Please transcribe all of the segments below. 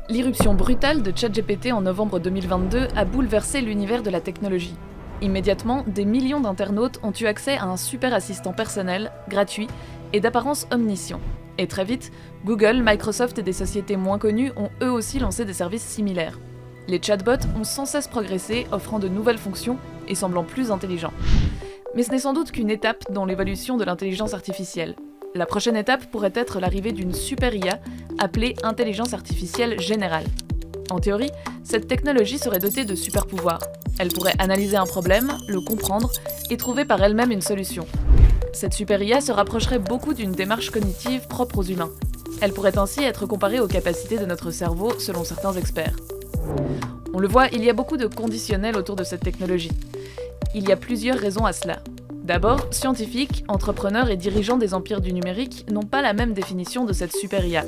L'irruption brutale de ChatGPT en novembre 2022 a bouleversé l'univers de la technologie. Immédiatement, des millions d'internautes ont eu accès à un super assistant personnel, gratuit et d'apparence omniscient. Et très vite, Google, Microsoft et des sociétés moins connues ont eux aussi lancé des services similaires. Les chatbots ont sans cesse progressé, offrant de nouvelles fonctions et semblant plus intelligents. Mais ce n'est sans doute qu'une étape dans l'évolution de l'intelligence artificielle. La prochaine étape pourrait être l'arrivée d'une super IA appelée intelligence artificielle générale. En théorie, cette technologie serait dotée de super pouvoirs. Elle pourrait analyser un problème, le comprendre et trouver par elle-même une solution. Cette super IA se rapprocherait beaucoup d'une démarche cognitive propre aux humains. Elle pourrait ainsi être comparée aux capacités de notre cerveau selon certains experts. On le voit, il y a beaucoup de conditionnels autour de cette technologie. Il y a plusieurs raisons à cela. D'abord, scientifiques, entrepreneurs et dirigeants des empires du numérique n'ont pas la même définition de cette super IA.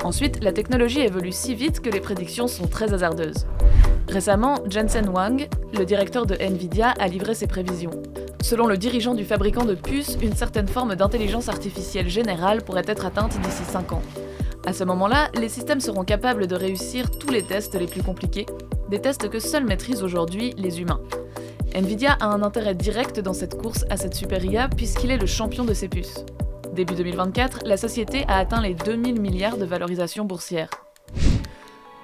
Ensuite, la technologie évolue si vite que les prédictions sont très hasardeuses. Récemment, Jensen Huang, le directeur de Nvidia, a livré ses prévisions. Selon le dirigeant du fabricant de puces, une certaine forme d'intelligence artificielle générale pourrait être atteinte d'ici 5 ans. À ce moment-là, les systèmes seront capables de réussir tous les tests les plus compliqués, des tests que seuls maîtrisent aujourd'hui les humains. Nvidia a un intérêt direct dans cette course à cette super IA puisqu'il est le champion de ces puces. Début 2024, la société a atteint les 2000 milliards de valorisation boursière.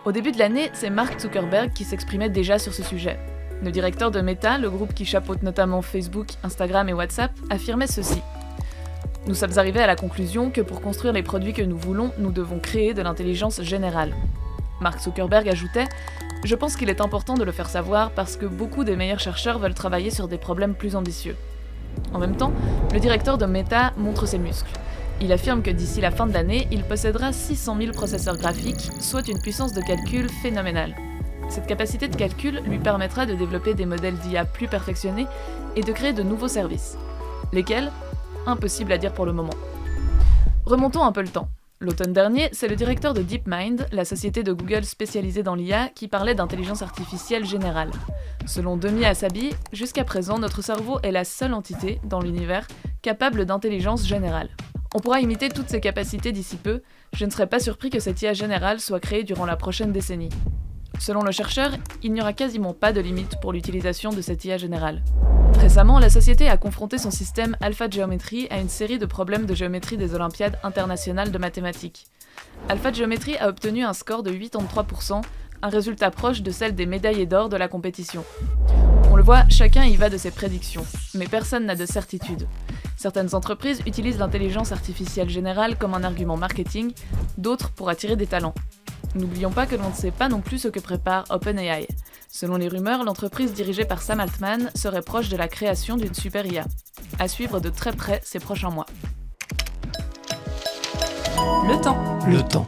Au début de l'année, c'est Mark Zuckerberg qui s'exprimait déjà sur ce sujet. Le directeur de Meta, le groupe qui chapeaute notamment Facebook, Instagram et WhatsApp, affirmait ceci. « Nous sommes arrivés à la conclusion que pour construire les produits que nous voulons, nous devons créer de l'intelligence générale. » Mark Zuckerberg ajoutait « Je pense qu'il est important de le faire savoir parce que beaucoup des meilleurs chercheurs veulent travailler sur des problèmes plus ambitieux. » En même temps, le directeur de Meta montre ses muscles. Il affirme que d'ici la fin de l'année, il possédera 600 000 processeurs graphiques, soit une puissance de calcul phénoménale. Cette capacité de calcul lui permettra de développer des modèles d'IA plus perfectionnés et de créer de nouveaux services. Lesquels ? Impossible à dire pour le moment. Remontons un peu le temps. L'automne dernier, c'est le directeur de DeepMind, la société de Google spécialisée dans l'IA, qui parlait d'intelligence artificielle générale. Selon Demi Assabi, jusqu'à présent, notre cerveau est la seule entité, dans l'univers, capable d'intelligence générale. On pourra imiter toutes ces capacités d'ici peu, je ne serais pas surpris que cette IA générale soit créée durant la prochaine décennie. Selon le chercheur, il n'y aura quasiment pas de limite pour l'utilisation de cette IA générale. Récemment, la société a confronté son système AlphaGeometry à une série de problèmes de géométrie des Olympiades internationales de mathématiques. AlphaGeometry a obtenu un score de 83%, un résultat proche de celle des médaillés d'or de la compétition. On le voit, chacun y va de ses prédictions, mais personne n'a de certitude. Certaines entreprises utilisent l'intelligence artificielle générale comme un argument marketing, d'autres pour attirer des talents. N'oublions pas que l'on ne sait pas non plus ce que prépare OpenAI. Selon les rumeurs, l'entreprise dirigée par Sam Altman serait proche de la création d'une super IA. À suivre de très près ces prochains mois. Le temps.